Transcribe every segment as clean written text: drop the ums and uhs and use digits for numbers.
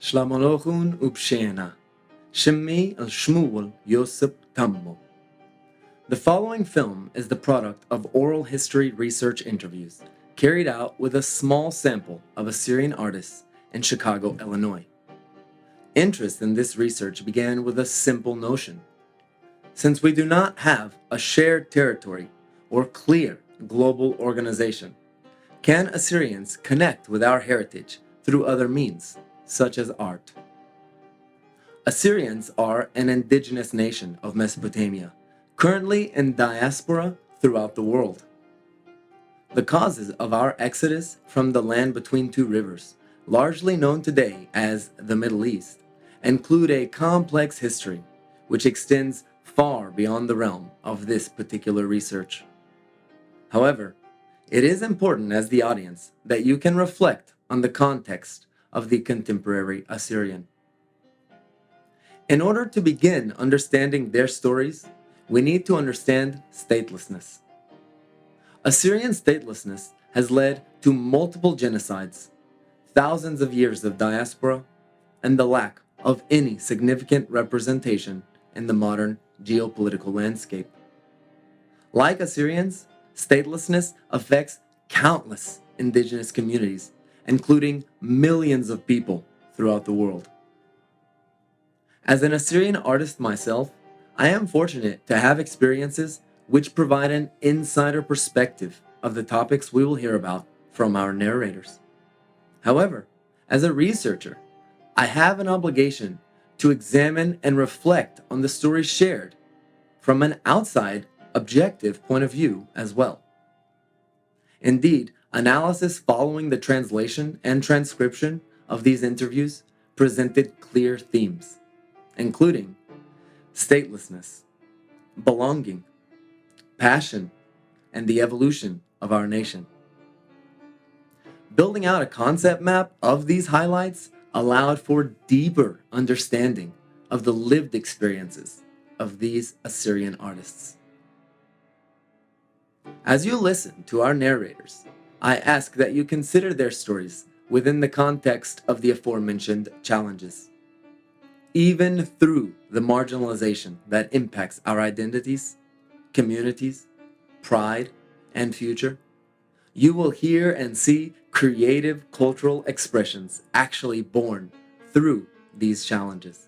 Shlamalochun Upshena, Shemi al Shmuel Yosep Tammo. The following film is the product of oral history research interviews carried out with a small sample of Assyrian artists in Chicago, Illinois. Interest in this research began with a simple notion. Since we do not have a shared territory or clear global organization, can Assyrians connect with our heritage through other means, such as art? Assyrians are an indigenous nation of Mesopotamia, currently in diaspora throughout the world. The causes of our exodus from the land between two rivers, largely known today as the Middle East, include a complex history which extends far beyond the realm of this particular research. However, it is important as the audience that you can reflect on the context of the contemporary Assyrian. In order to begin understanding their stories, we need to understand statelessness. Assyrian statelessness has led to multiple genocides, thousands of years of diaspora, and the lack of any significant representation in the modern geopolitical landscape. Like Assyrians, statelessness affects countless indigenous communities, including millions of people throughout the world. As an Assyrian artist myself, I am fortunate to have experiences which provide an insider perspective of the topics we will hear about from our narrators. However, as a researcher, I have an obligation to examine and reflect on the stories shared from an outside, objective point of view as well. Indeed, analysis following the translation and transcription of these interviews presented clear themes, including statelessness, belonging, passion, and the evolution of our nation. Building out a concept map of these highlights allowed for deeper understanding of the lived experiences of these Assyrian artists. As you listen to our narrators, I ask that you consider their stories within the context of the aforementioned challenges. Even through the marginalization that impacts our identities, communities, pride, and future, you will hear and see creative cultural expressions actually born through these challenges.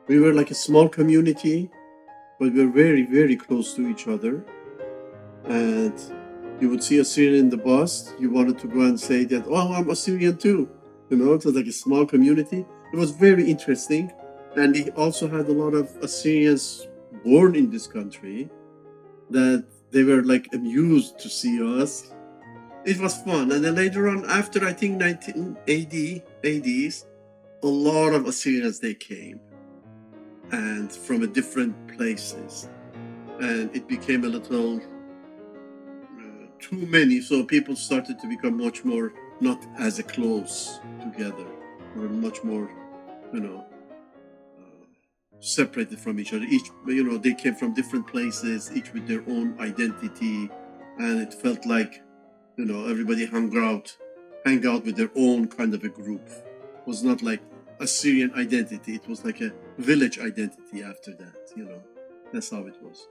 We were like a small community, but we were very, very close to each other. And you would see a Syrian in the bus, you wanted to go and say that, oh, I'm Assyrian too. You know, it was like a small community. It was very interesting. And we also had a lot of Assyrians born in this country that they were like amused to see us. It was fun. And then later on, after I think 1980, 80s, a lot of Assyrians, they came and from different places. And it became a little too many, so people started to become much more not as close together. We were much more, you know, separated from each other. Each, you know, they came from different places, each with their own identity, and it felt like, you know, everybody hang out with their own kind of a group. It was not like Assyrian identity. It was like a village identity after that, you know. That's how it was.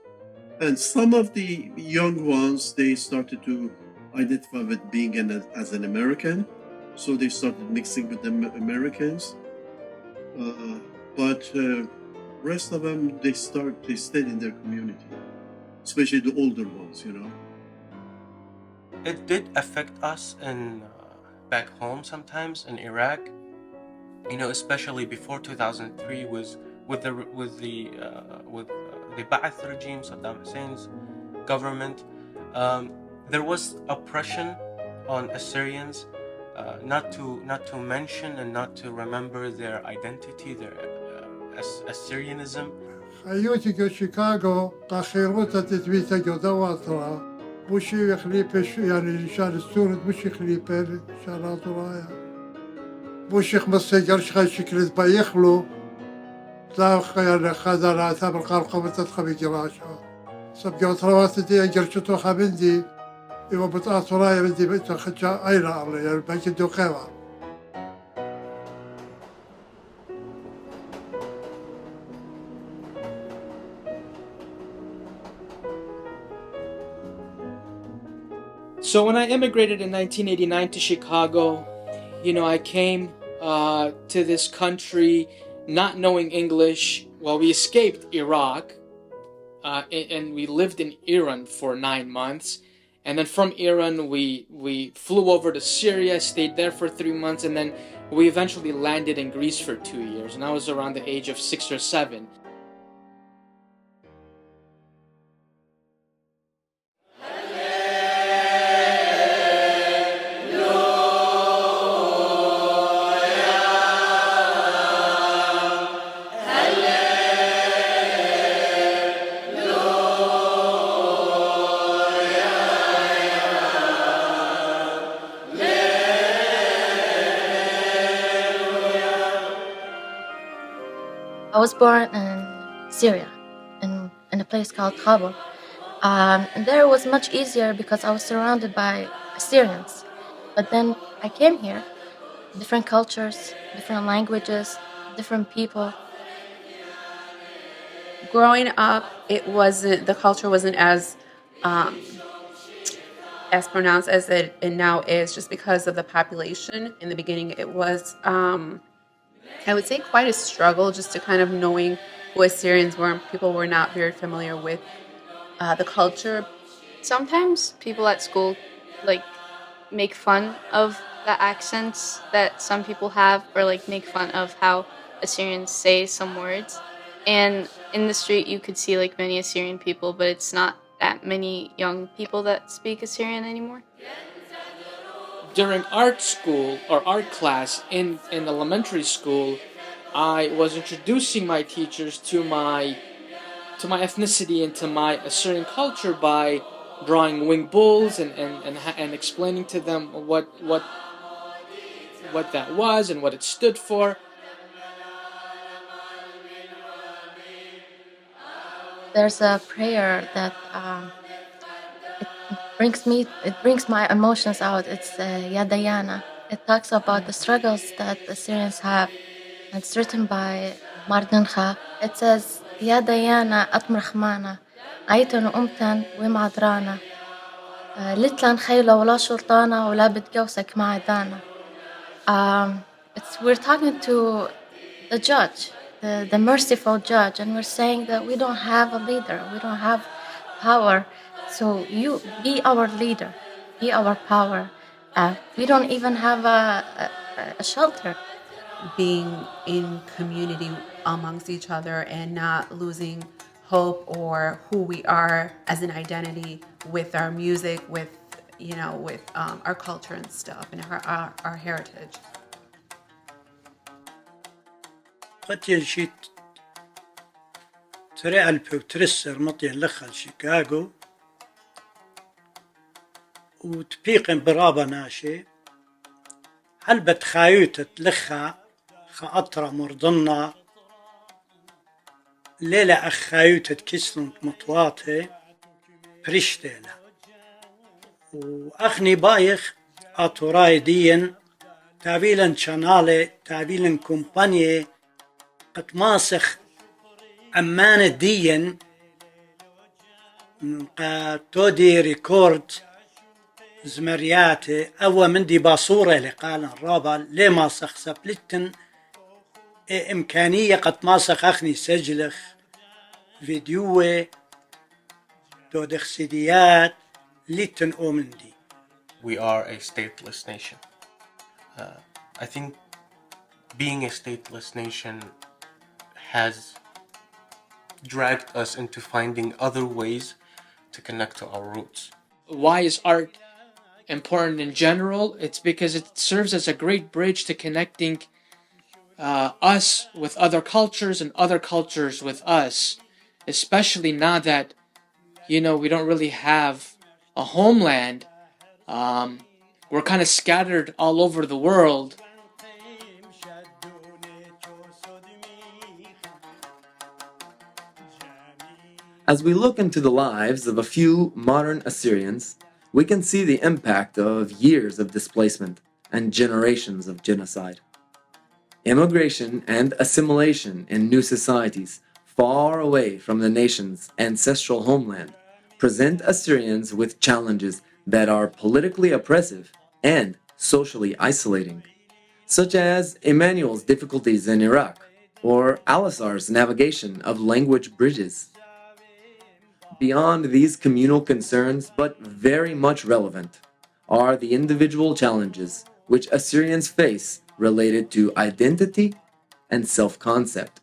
And some of the young ones, they started to identify with being as an American. So they started mixing with the Americans. But rest of them, they stayed in their community, especially the older ones, you know. It did affect us in back home sometimes in Iraq. You know, especially before 2003 was with the Ba'ath regime, Saddam Hussein's government. There was oppression on Assyrians, not to mention and not to remember their identity, their Assyrianism. حيوتي جو شيكاغو قاخيروتا تتبيتا جو دواترا بوشي يخليبش يعني شان السورد بوشي يخليبل شان اطرايا بوشي خمسة جرش خاي شكل بايخلو لا خيال خذا ثابر قارقة وتدخل جراشا سبقا وطروات دي جرشتو خابندي إيوا بتاطرايا بدي بتخجا أيلا الله يعني باكي دو قيوة. So when I immigrated in 1989 to Chicago, you know, I came to this country not knowing English. Well, we escaped Iraq and we lived in Iran for 9 months. And then from Iran, we flew over to Syria, stayed there for 3 months, and then we eventually landed in Greece for 2 years. And I was around the age of 6 or 7. I was born in Syria, in a place called Kabul. And there it was much easier because I was surrounded by Assyrians. But then I came here, different cultures, different languages, different people. Growing up, the culture wasn't as pronounced as it now is, just because of the population. In the beginning, it was, I would say, quite a struggle just to kind of knowing who Assyrians were, and people were not very familiar with the culture. Sometimes people at school make fun of the accents that some people have, or make fun of how Assyrians say some words. And in the street you could see many Assyrian people, but it's not that many young people that speak Assyrian anymore. During art school or art class in elementary school, I was introducing my teachers to my ethnicity and to my Assyrian culture by drawing winged bulls and explaining to them what that was and what it stood for. There's a prayer that it brings my emotions out. It's Ya Dayana. It talks about the struggles that Assyrians have, and it's written by Mardin Kha. It says, Ya Dayana Atmrahmana, Aitan Umtan Wimadrana, Litlan Khayla Wala Sultana Wala Bitgawsak Ma'adana. We're talking to the judge, the merciful judge, and we're saying that we don't have a leader, we don't have power. So you be our leader, be our power. We don't even have a shelter. Being in community amongst each other and not losing hope or who we are as an identity with our music, with our culture and stuff, and our heritage. قتل شيت ترى ألبو ترسر مطين لخل شيكاغو وتبيقن برابا ناشي هل بتخايوتة لخا خاطرة مرضنا ليلة أخايوتة كسلون مطواتي بريشتيلا وأخني بايخ أطوراي دين تابيلا شانالي تابيلا كومبانيي قد ماسخ أمانة دين قد تودي ريكورد زمرياتي أول من دي باصورة لقال الرابع ليه ماسخ سبلتن إمكانية قد ماسخ أخني سجلخ فيديوه تودخ سيديات لتن أومن دي. We are a stateless nation. I think being a stateless nation has dragged us into finding other ways to connect to our roots. Why is art important in general? It's because it serves as a great bridge to connecting us with other cultures and other cultures with us, especially now that, we don't really have a homeland. We're kind of scattered all over the world. As we look into the lives of a few modern Assyrians, we can see the impact of years of displacement and generations of genocide. Immigration and assimilation in new societies far away from the nation's ancestral homeland present Assyrians with challenges that are politically oppressive and socially isolating, such as Emmanuel's difficulties in Iraq or Alisar's navigation of language bridges. Beyond these communal concerns, but very much relevant, are the individual challenges which Assyrians face related to identity and self-concept.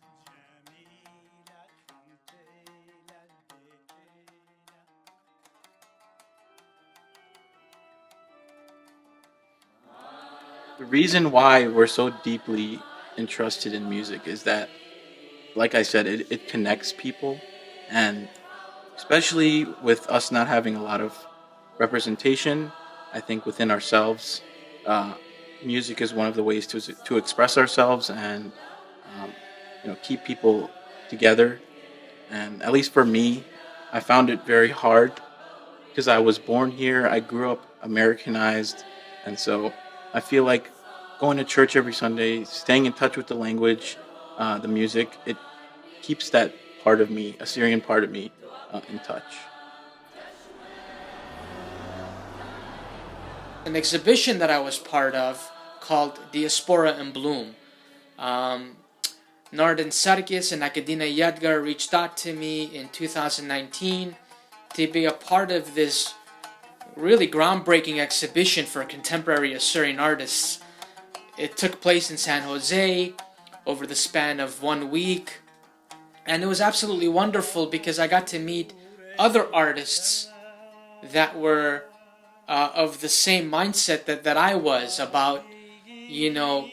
The reason why we're so deeply interested in music is that, like I said, it connects people, and especially with us not having a lot of representation, I think within ourselves, music is one of the ways to express ourselves and keep people together. And at least for me, I found it very hard because I was born here. I grew up Americanized, and so I feel like going to church every Sunday, staying in touch with the language, the music, it keeps that part of me, Assyrian part of me, in touch. An exhibition that I was part of called Diaspora in Bloom. Nardin Sarkis and Akadina Yadgar reached out to me in 2019 to be a part of this really groundbreaking exhibition for contemporary Assyrian artists. It took place in San Jose over the span of 1 week, and it was absolutely wonderful because I got to meet other artists that were of the same mindset that I was about,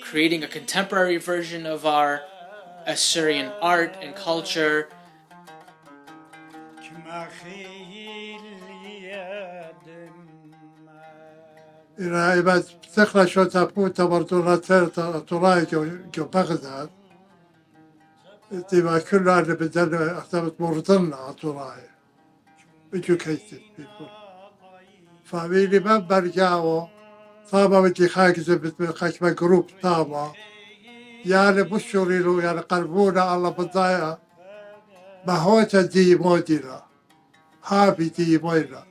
creating a contemporary version of our Assyrian art and culture. إلى بعد تخلى شو تابوت برضو طلعي جو بغداد تبقى كل اللي بدل اختبت مرضنا طلعي educated people فاميلي ما برجعوا طابا بدي خاكزة بتخشبة جروب طابا يعني بشري له يعني قلبونا الله بضايقة بهوتا دي موديلا هابي دي مويلا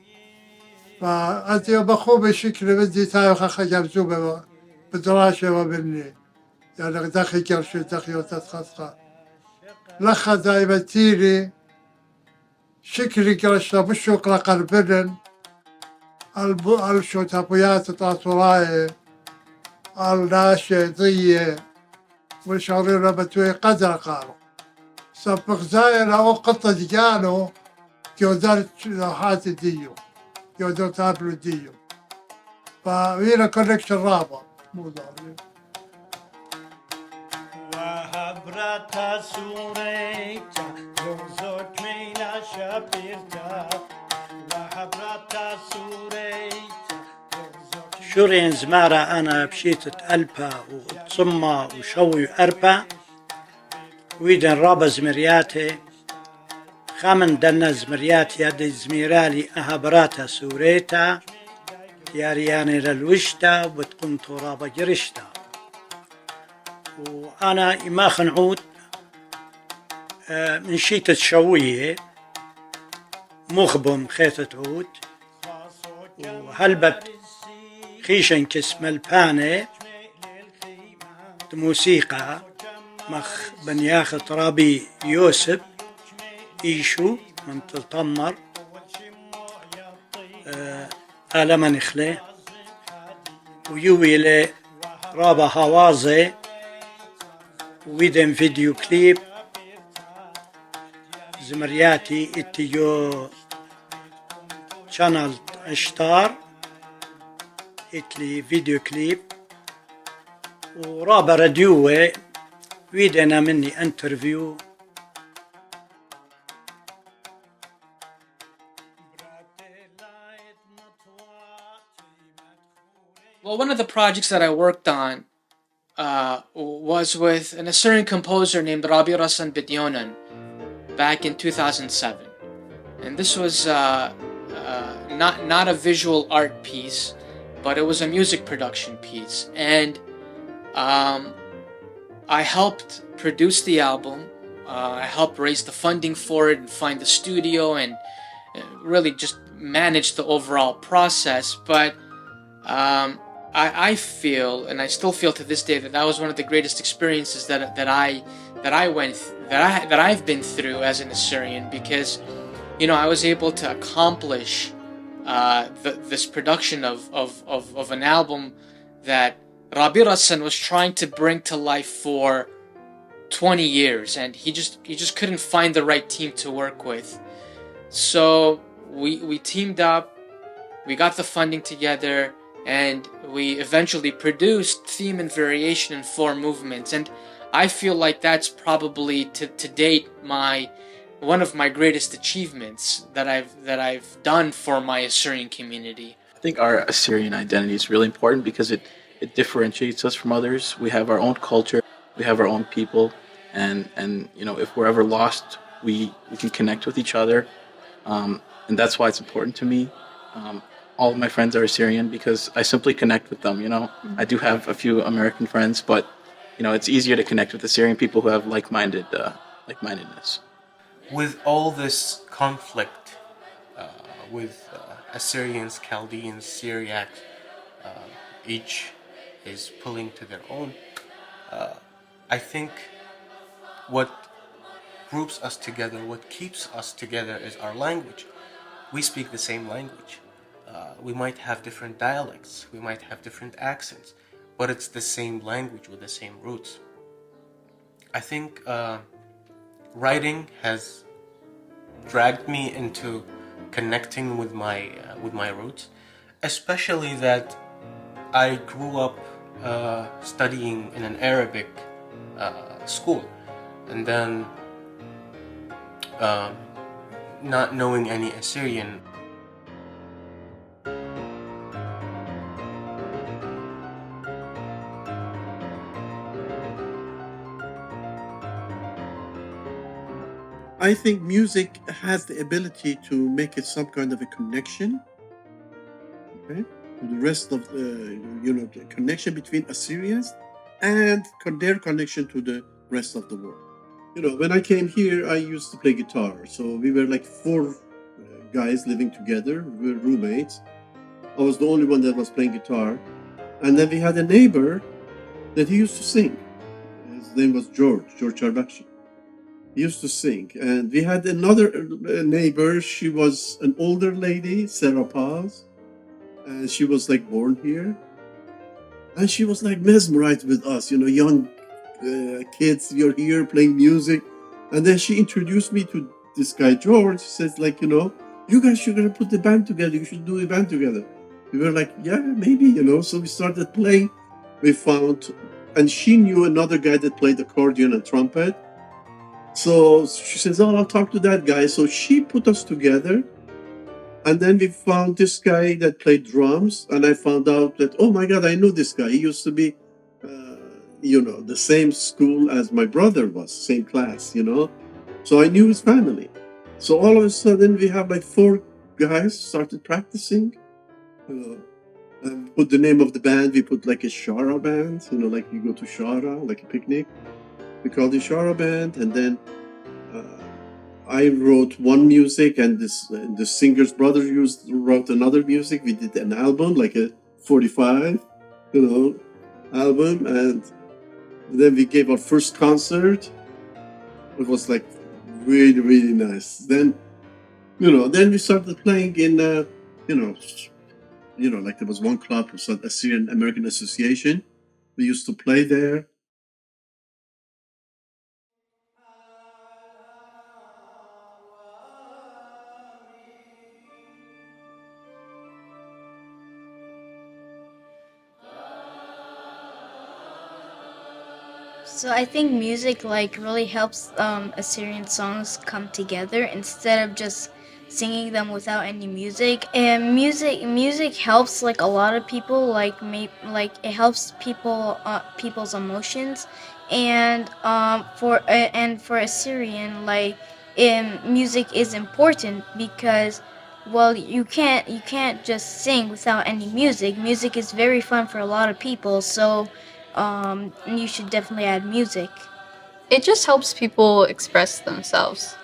فأنت بخو بشكل بدي تايخ خجب بدراشة وبني يعني داخل جرش داخل وتتخطخ لخا دايبتيلي شكلي قرشتا بشوك لقلبدن الشو تابويات تاطوراي الناشي ضية وشعري ربتوي قدر قالوا سبق زاير أو قطة جانو كيودار حات ديو كيودار تابلو ديو فهنا كونكشن رابع مو ضاري وهبرتا سوريتا يوزوك مينا شابيرتا وهبرتا سوريتا شورين زمارة أنا بشيتة ألبا وتصمى وشوي أربا ويدن رابا زمرياتي خامن دنا زمرياتي هدي زميرالي أهبراتا سوريتا يارياني للوشتا وبتكون ترابا جرشتا وأنا إما خنعود من شيتة شوية مخبم خيطة عود وهلبت خيشن كسم البانة موسيقى مخ بنياخ ترابي يوسف إيشو من تطمر آلما نخلي ويوي لي رابا هوازي ويدن فيديو كليب زمرياتي اتيو شانل اشتار اتلي فيديو كليب ورابا راديوه ويدنا مني انترفيو Well, one of the projects that I worked on was with an Assyrian composer named Rabi Rasan Bidyonan back in 2007. And this was not a visual art piece, but it was a music production piece. And I helped produce the album. I helped raise the funding for it and find the studio and really just manage the overall process. But I feel, and I still feel to this day, that was one of the greatest experiences that I've been through as an Assyrian, because I was able to accomplish this production of an album that Rabi Rassan was trying to bring to life for 20 years, and he just couldn't find the right team to work with. So we teamed up, we got the funding together, and we eventually produced Theme and Variation in 4 movements. And I feel like that's probably to date one of my greatest achievements that I've done for my Assyrian community. I think our Assyrian identity is really important because it differentiates us from others. We have our own culture, we have our own people, and if we're ever lost, we can connect with each other, and that's why it's important to me. All of my friends are Assyrian because I simply connect with them. I do have a few American friends, but it's easier to connect with Assyrian people who have like-mindedness. With all this conflict with Assyrians, Chaldeans, Syriac, each is pulling to their own. I think what groups us together, what keeps us together, is our language. We speak the same language. We might have different dialects, we might have different accents, but it's the same language with the same roots. I think writing has dragged me into connecting with my roots, especially that I grew up studying in an Arabic school, and then not knowing any Assyrian. I think music has the ability to make it some kind of a connection, okay, to the rest of the connection between Assyrians and their connection to the rest of the world. When I came here, I used to play guitar. So we were like 4 guys living together. We were roommates. I was the only one that was playing guitar. And then we had a neighbor that he used to sing. His name was George Arbakshi. He used to sing. And we had another neighbor. She was an older lady, Sarah Paz, and she was like born here. And she was like mesmerized with us, young kids. You're here playing music. And then she introduced me to this guy, George. She says, like, you guys should put the band together. You should do a band together. We were like, yeah, maybe, So we started playing. We found, and she knew another guy that played accordion and trumpet. So she says, oh, I'll talk to that guy. So she put us together. And then we found this guy that played drums. And I found out that, oh my God, I know this guy. He used to be, the same school as my brother was, same class, So I knew his family. So all of a sudden we have like 4 guys started practicing. And put the name of the band. We put like a Shara band, like you go to Shara, like a picnic. We called it Shara band. And then I wrote one music, and the singer's brother wrote another music. We did an album, like a 45, album. And then we gave our first concert. It was like really, really nice. Then, then we started playing in, like there was one club, it was called Assyrian American Association. We used to play there. So I think music like really helps Assyrian songs come together instead of just singing them without any music. And music helps like a lot of people like it helps people's emotions. And for Assyrian like music is important because well you can't just sing without any music. Music is very fun for a lot of people. So you should definitely add music. It just helps people express themselves.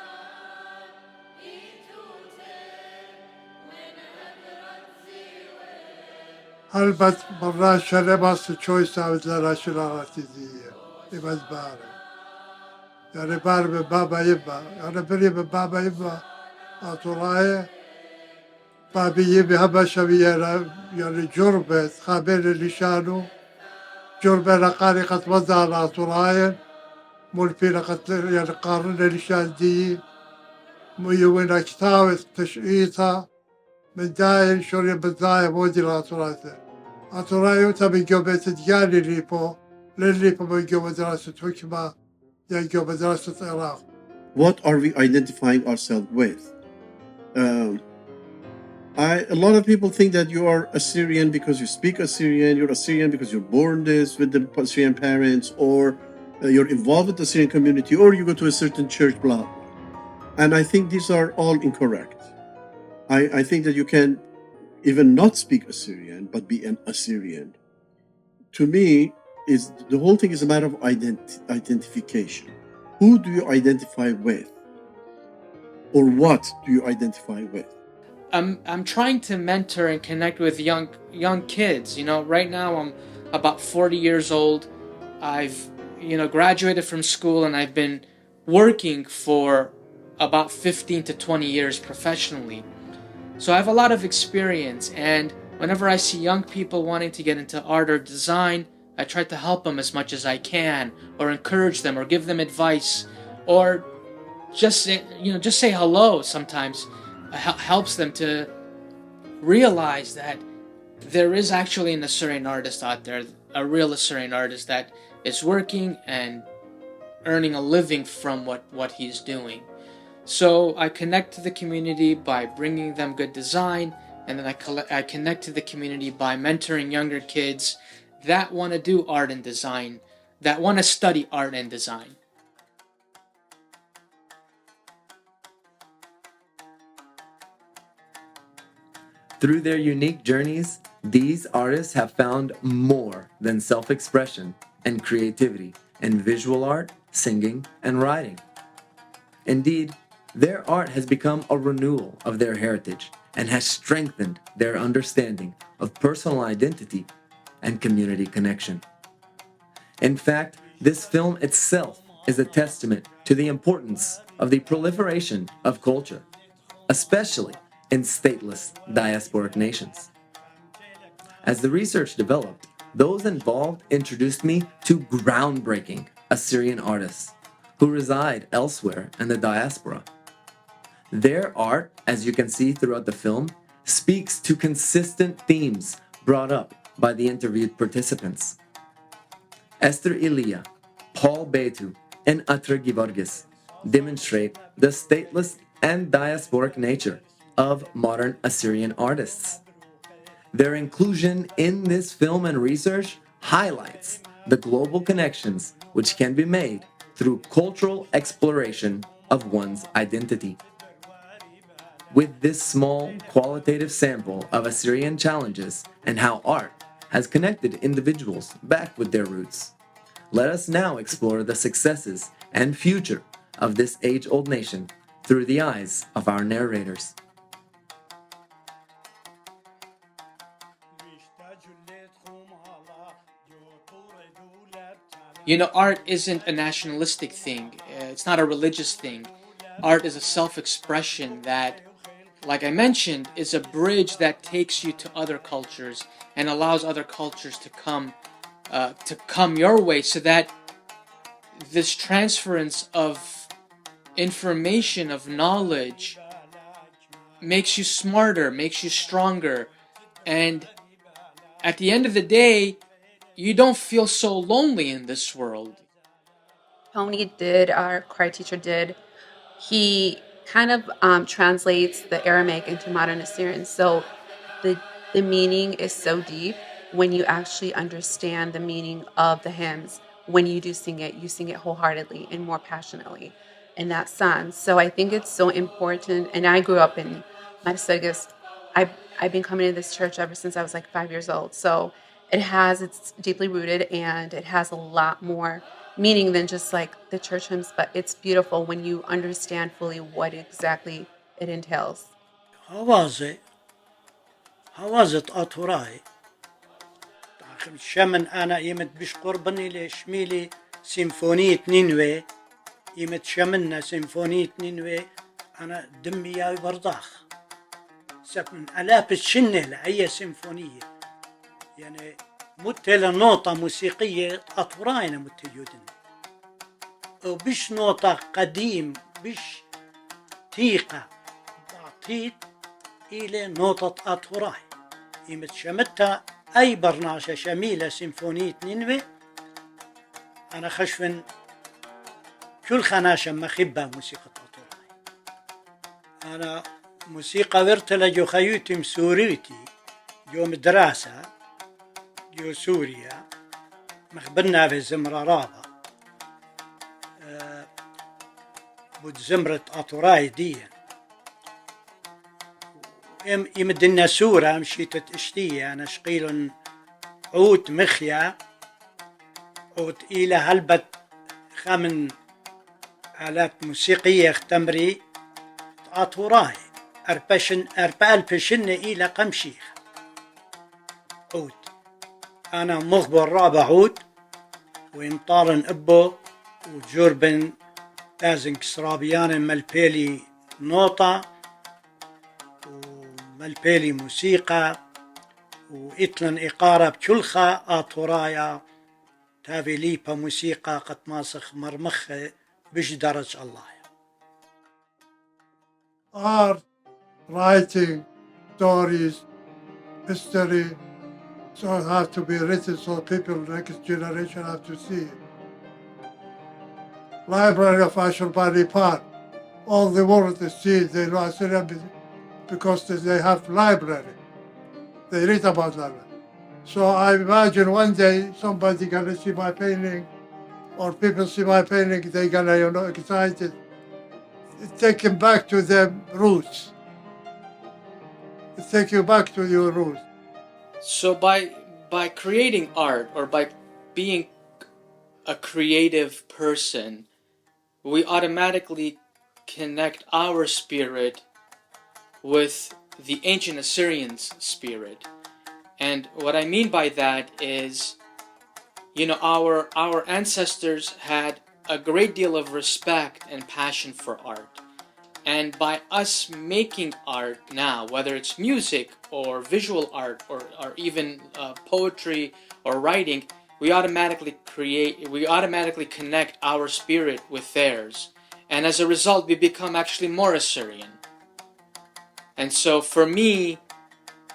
البته برای شلباس choice avizlara şilarati diye. İbad bare. Yani bar be baba yibba. Yani biri be baba yibba. Atulaya. Babi yibbi haba şaviyera. Yani curbet. Haberi lişanu. جربة لقارقة وضع العطرايا ملفي لقد يعني قارنة لشادي ميوين اكتاوث تشئيطا من داين شوري بالضايا مودي العطرايا عطرايا تبي جوبة تديالي ليبو لليبو من جوبة دراسة حكمة يعني جوبة دراسة عراق. What are we identifying ourselves with? A lot of people think that you are Assyrian because you speak Assyrian, you're Assyrian because you're born this with the Assyrian parents, or you're involved with the Assyrian community, or you go to a certain church, blah. And I think these are all incorrect. I think that you can even not speak Assyrian, but be an Assyrian. To me, the whole thing is a matter of identification. Who do you identify with? Or what do you identify with? I'm trying to mentor and connect with young kids. Right now I'm about 40 years old. I've graduated from school and I've been working for about 15 to 20 years professionally. So I have a lot of experience, and whenever I see young people wanting to get into art or design, I try to help them as much as I can, or encourage them, or give them advice, or just say hello sometimes. Helps them to realize that there is actually an Assyrian artist out there, a real Assyrian artist that is working and earning a living from what he's doing. So I connect to the community by bringing them good design, and then I connect to the community by mentoring younger kids that want to do art and design, that want to study art and design. Through their unique journeys, these artists have found more than self-expression and creativity in visual art, singing, and writing. Indeed, their art has become a renewal of their heritage and has strengthened their understanding of personal identity and community connection. In fact, this film itself is a testament to the importance of the proliferation of culture, especially in stateless diasporic nations. As the research developed, those involved introduced me to groundbreaking Assyrian artists who reside elsewhere in the diaspora. Their art, as you can see throughout the film, speaks to consistent themes brought up by the interviewed participants. Esther Ilia, Paul Betu, and Atra Givorgis demonstrate the stateless and diasporic nature of modern Assyrian artists. Their inclusion in this film and research highlights the global connections which can be made through cultural exploration of one's identity. With this small qualitative sample of Assyrian challenges and how art has connected individuals back with their roots, let us now explore the successes and future of this age-old nation through the eyes of our narrators. You know, art isn't a nationalistic thing. It's not a religious thing. Art is a self-expression that, like I mentioned, is a bridge that takes you to other cultures and allows other cultures to come your way, so that this transference of information, of knowledge, makes you smarter, makes you stronger, and at the end of the day, you don't feel so lonely in this world. Tony did, our choir teacher did, he kind of translates the Aramaic into modern Assyrian. So the meaning is so deep when you actually understand the meaning of the hymns. When you do sing it, you sing it wholeheartedly and more passionately in that sense. So I think it's so important. And I grew up in Metasagas. I've been coming to this church ever since I was like 5 years old. So it's deeply rooted, and it has a lot more meaning than just like the church hymns, but it's beautiful when you understand fully what exactly it entails. هوازت أطوراي شمن أنا يمت بش قربني لشميلي سيمفونية نينوي يمت شمنا سيمفونية نينوي أنا دمي يا برضاخ سكن ألاف الشنة لأي سيمفونية يعني متلا نوطة موسيقية أطوراينا متجودن وبش نوطة قديم بش تيقة بعطيت إلى نوطة أطوراي يمت شمتها أي برناشة شميلة سيمفونية نينوي أنا خشفن كل خناشة مخبة موسيقى أطوراي أنا موسيقى ورتلا جو خيوتي مسوريتي جو مدراسة جو سوريا مخبرنا في زمرة رابا بود زمرة أطوراي دي يمدنا سورة مشيت اشتية أنا شقيل عود مخيا عود إلى هلبت خمن آلات موسيقية اختمري أطوراي أربال بشن إلى قمشيخ عود أنا مخبر رابع عود ويمطارن أبو وجوربن لازم كسرابيان ملبيلي نوطة وملبيلي موسيقى وإتلن إقارة بكلخة آطورايا تابي ليبا موسيقى قد ماسخ مرمخ بش درج الله. Art, writing, stories, history, so it have to be written so people, next generation have to see it. Library of Ashurbanipal Park. All the world to see it, they know Assyrian because they have library. They read about that. So I imagine one day somebody gonna see my painting, or people see my painting, they gonna, excited. Take them back to their roots. Take you back to your roots. So by creating art, or by being a creative person, we automatically connect our spirit with the ancient Assyrians' spirit. And what I mean by that is, our ancestors had a great deal of respect and passion for art. And by us making art now, whether it's music or visual art or even poetry or writing, we automatically connect our spirit with theirs. And as a result, we become actually more Assyrian. And so for me,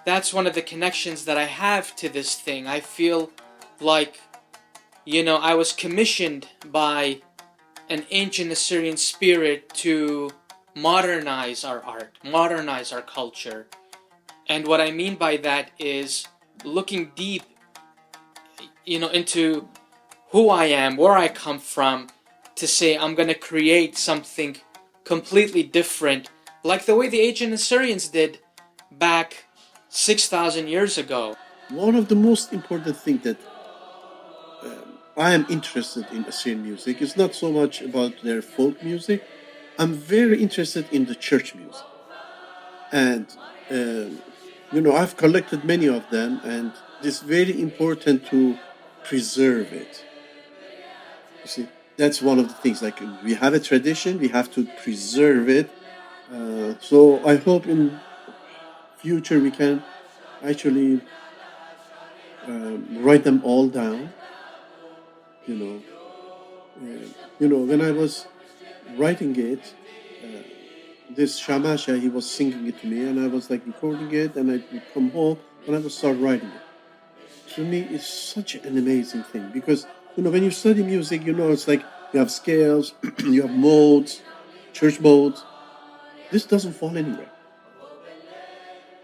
that's one of the connections that I have to this thing. I feel like, I was commissioned by an ancient Assyrian spirit to modernize our art, modernize our culture. And what I mean by that is looking deep, into who I am, where I come from, to say I'm going to create something completely different, like the way the ancient Assyrians did back 6,000 years ago. One of the most important things that I am interested in Assyrian music is not so much about their folk music. I'm very interested in the church music. And, I've collected many of them, and it's very important to preserve it. You see, that's one of the things. Like, we have a tradition, we have to preserve it. So I hope in future we can actually write them all down. When I was writing it, this Shamasha, he was singing it to me, and I was like recording it, and I would come home and I would start writing it. To me, it's such an amazing thing because, when you study music, it's like you have scales, you have modes, church modes. This doesn't fall anywhere.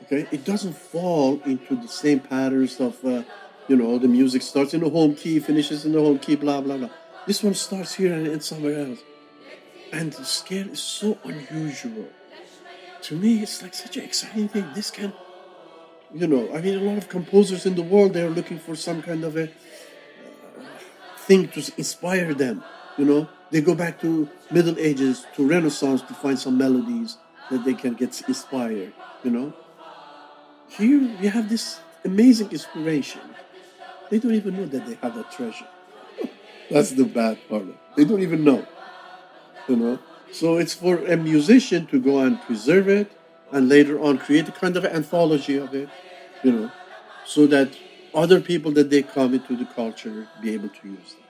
Okay? It doesn't fall into the same patterns of, the music starts in the home key, finishes in the home key, blah, blah, blah. This one starts here and ends somewhere else. And the scale is so unusual. To me, it's like such an exciting thing. This can, a lot of composers in the world, they're looking for some kind of a thing to inspire them. They go back to Middle Ages, to Renaissance to find some melodies that they can get inspired, Here we have this amazing inspiration. They don't even know that they have that treasure. That's the bad part. They don't even know. So it's for a musician to go and preserve it and later on create a kind of anthology of it, so that other people that they come into the culture be able to use them.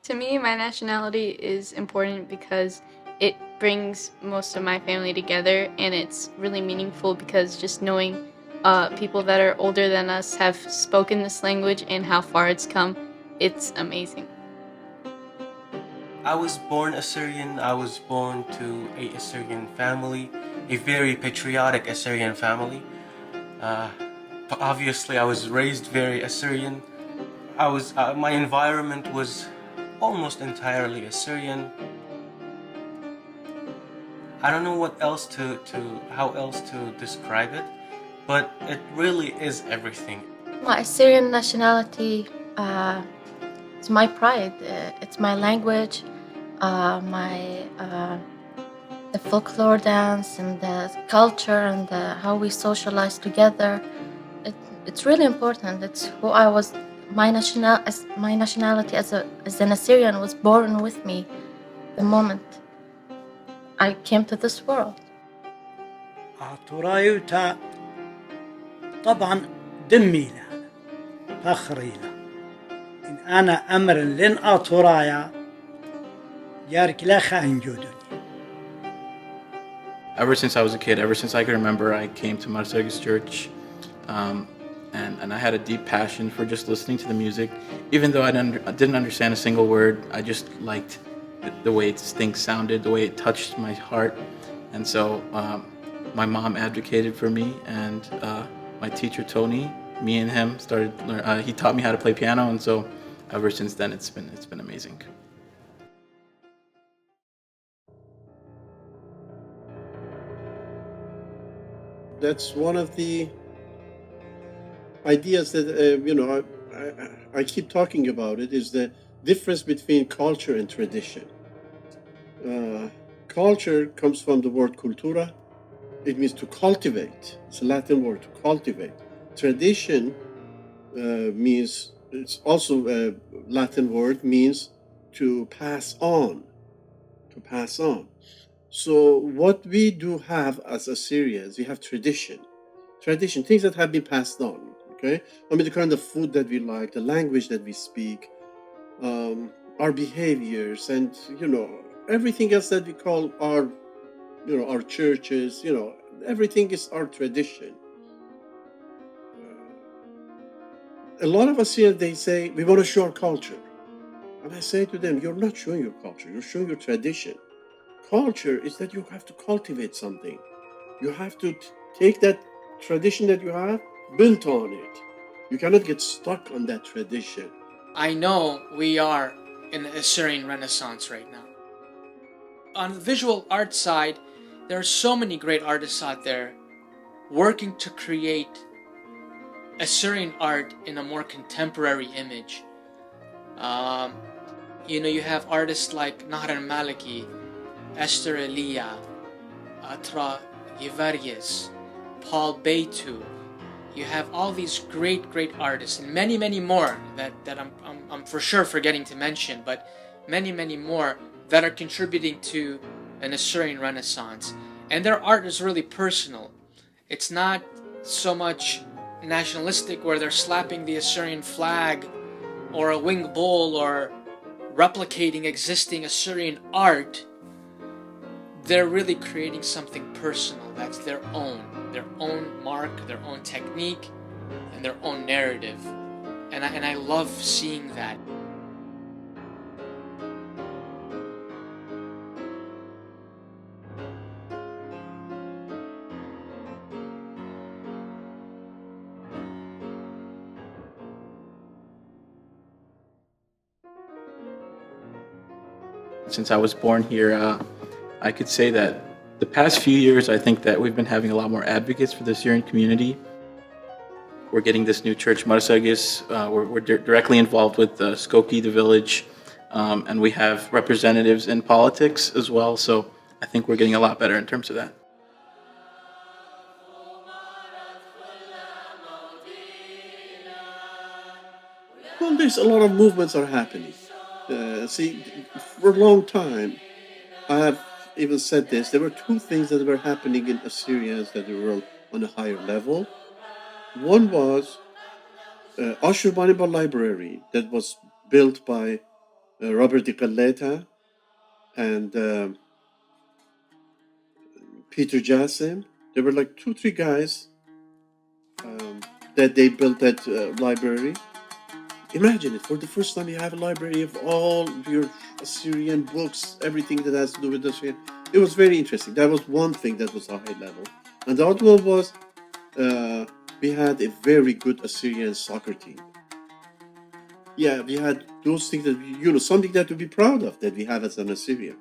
To me, my nationality is important because it brings most of my family together, and it's really meaningful because just knowing people that are older than us have spoken this language and how far it's come, it's amazing. I was born Assyrian. I was born to a Assyrian family, a very patriotic Assyrian family. Obviously, I was raised very Assyrian. My environment was almost entirely Assyrian. I don't know how else to describe it, but it really is everything. My Assyrian nationality is my pride. It's my language, the folklore dance and the culture and how we socialize together. It's really important. It's who I was. My nationality as an Assyrian was born with me the moment I came to this world. ترايوتا طبعا دمي له فخري له إن أنا أمر لن أطرايا يارك لا خاين جودني. Ever since I was a kid, ever since I can remember, I came to Marseille's church, and I had a deep passion for just listening to the music. Even though I didn't understand a single word, I just liked the way things sounded, the way it touched my heart. And so my mom advocated for me, and my teacher Tony, me and him started. He taught me how to play piano, and so ever since then, it's been amazing. That's one of the ideas that I keep talking about. It is the difference between culture and tradition. Culture comes from the word cultura. It means to cultivate. It's a Latin word, to cultivate. Tradition means, it's also a Latin word, means to pass on. So what we do have as Assyrians, we have tradition, things that have been passed on. Okay, I mean the kind of food that we like, the language that we speak, our behaviors, and everything else that we call our our churches. Everything is our tradition. A lot of Assyrians, they say we want to show our culture, and I say to them, you're not showing your culture, you're showing your tradition. Culture is that you have to cultivate something. You have to take that tradition that you have, build on it. You cannot get stuck on that tradition. I know we are in the Assyrian Renaissance right now. On the visual art side, there are so many great artists out there working to create Assyrian art in a more contemporary image. You have artists like Nahran Maliki, Esther Elia, Atra Yevarius, Paul Beitu. You have all these great artists, and many more that I'm for sure forgetting to mention, but many more that are contributing to an Assyrian Renaissance. And their art is really personal. It's not so much nationalistic where they're slapping the Assyrian flag or a winged bull or replicating existing Assyrian art. They're really creating something personal that's their own mark, their own technique, and their own narrative. And I love seeing that. Since I was born here, I could say that the past few years, I think that we've been having a lot more advocates for the Assyrian community. We're getting this new church, Marsagis. We're directly involved with Skokie, the village, and we have representatives in politics as well. So I think we're getting a lot better in terms of that. Well, there's a lot of movements are happening. See, for a long time, I have even said this, there were two things that were happening in Assyrians that were on a higher level. One was Ashurbanipal Library that was built by Robert de Caleta and Peter Jassim. There were like 2-3 guys that they built that library. Imagine it, for the first time you have a library of all your Assyrian books, everything that has to do with Assyrian. It was very interesting. That was one thing that was a high level. And the other one was we had a very good Assyrian soccer team. Yeah, we had those things that, something that to be proud of that we have as an Assyrian.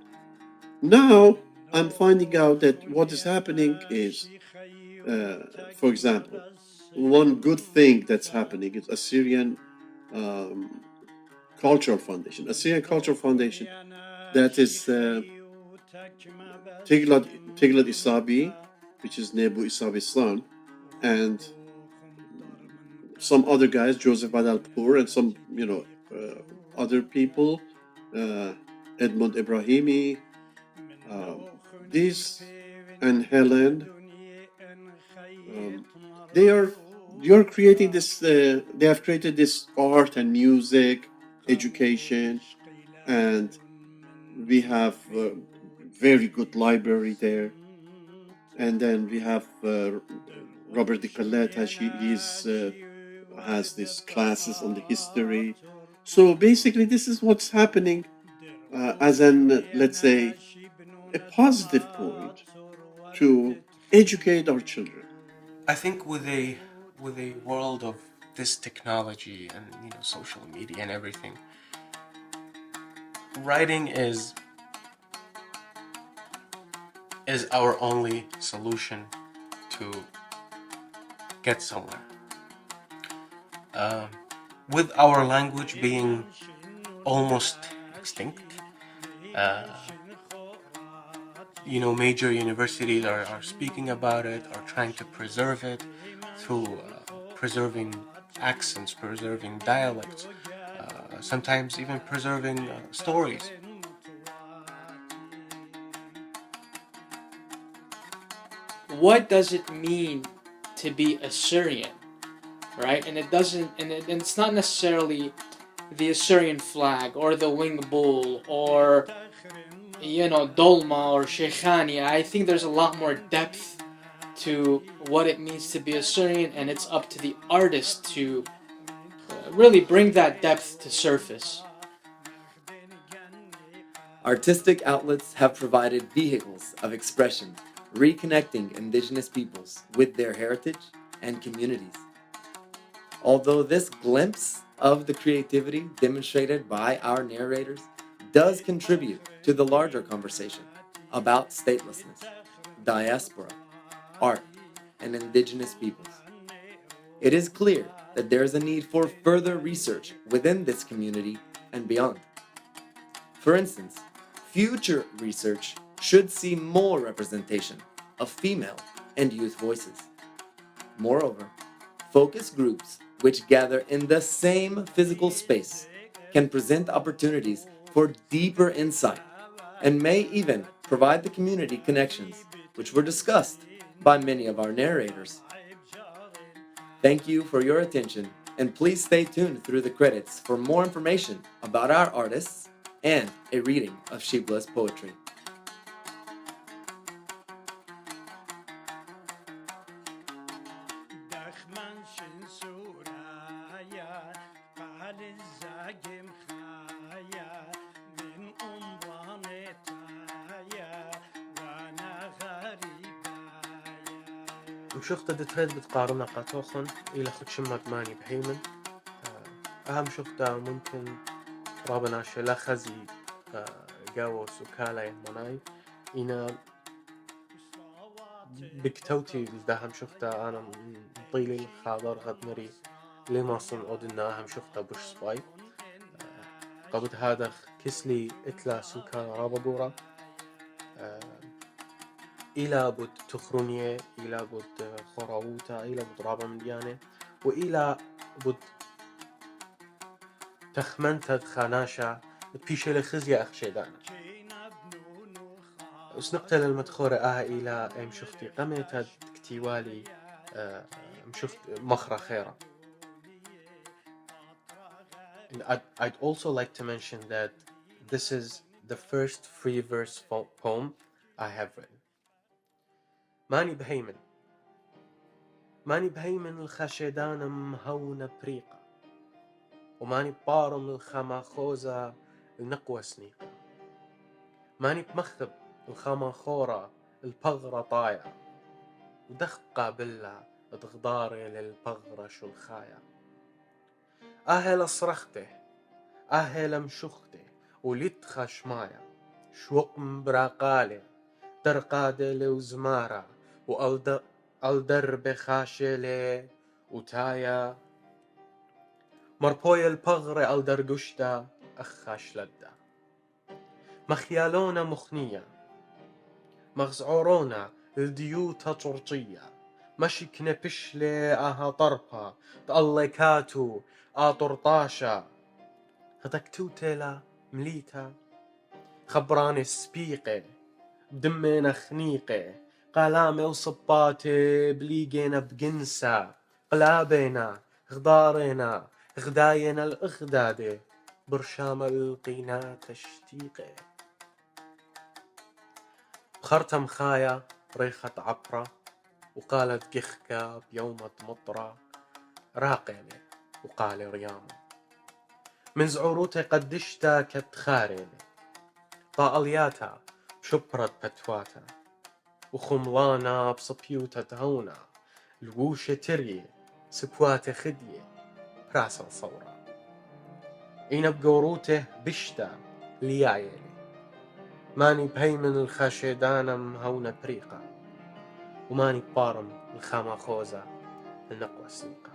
Now, I'm finding out that what is happening is, for example, one good thing that's happening is Assyrian Cultural Foundation. Assyrian Cultural Foundation, that is Tiglat Isabi, which is Nebu Isabi's son, and some other guys, Joseph Badalpour, and some, other people, Edmond Ibrahimi, these, and Helen. You're creating this. They have created this art and music, education, and we have a very good library there. And then we have Robert de Caleta. He has these classes on the history. So basically, this is what's happening as an, let's say, a positive point to educate our children. I think with a world of this technology and social media and everything, writing is our only solution to get somewhere. With our language being almost extinct, major universities are speaking about it, are trying to preserve it through preserving accents, preserving dialects, sometimes even preserving stories. What does it mean to be Assyrian, right? And it's not necessarily the Assyrian flag or the wing bull or dolma or sheikhani. I think there's a lot more depth to what it means to be Assyrian, and it's up to the artist to really bring that depth to surface. Artistic outlets have provided vehicles of expression, reconnecting indigenous peoples with their heritage and communities. Although this glimpse of the creativity demonstrated by our narrators does contribute to the larger conversation about statelessness, diaspora, art, and indigenous peoples, it is clear that there is a need for further research within this community and beyond. For instance, future research should see more representation of female and youth voices. Moreover, focus groups which gather in the same physical space can present opportunities for deeper insight and may even provide the community connections which were discussed by many of our narrators. Thank you for your attention, and please stay tuned through the credits for more information about our artists and a reading of Shibla's poetry. مشوخت دتريد بتقارنا قطوخن إلى خد شمك ماني بهيمن أهم شوختا ممكن رابنا شلا خزي جاو سكالا يمناي إنا بكتوتي لدهم شوختا أنا طيلي خاضر غد مري لما صن أودنا أهم شوختا بوش سباي قبل هذا كسلي إتلا سكان رابدورا إلى بود تخرونية إلى بود خراووتا إلى بود رابا مليانة وإلى بود تخمنت خاناشا بيش لخزية أخشيدانا وسنقتل المدخورة إلى مشختي قمت كتيوالي مشخت مخرة خيرة. And I'd also like to mention that this is the first free verse poem I have written. ماني بهيمن الخشيدان مهونة بريقة وماني بارم الخماخوزة النقوة سنيقة ماني بمخب الخماخورة البغرة طايعة ودخقة بالله تغداري للبغرة شو الخايا أهل صرخته أهل مشخته ولتخش مايا شوق مبراقالي درقادة وزمارة والدرب خاشلة وتايا مربوية البغرة الدرقشتا أخاش لدا مخيالونا مخنية مغزعورونا الديوتا طرطية مشكنا بشلة آها طربها تالله كاتو آطرطاشا هتكتوتلا مليتا خبراني السبيقة بدمنا خنيقة قلامة وصباتي بليقينا بقنسة قلابينا غدارينا غداينا الإغدادة برشام القينا تشتيقة بخرت مخايا ريخة عبرة وقالت قخكة بيومة مطرة راقينة وقال ريامة من زعوروتي قدشتا كتخارينة طالياتا بشبرة بتواتا وخملانا بصبيوتا تهونا الووشة تريه سبواتة خدية براسل صورة إينا بقوروته بشتا ليايلي ماني بهيمن الخاشيدانا مهونة بريقة وماني بارم الخاماخوزة النقوة سنيقة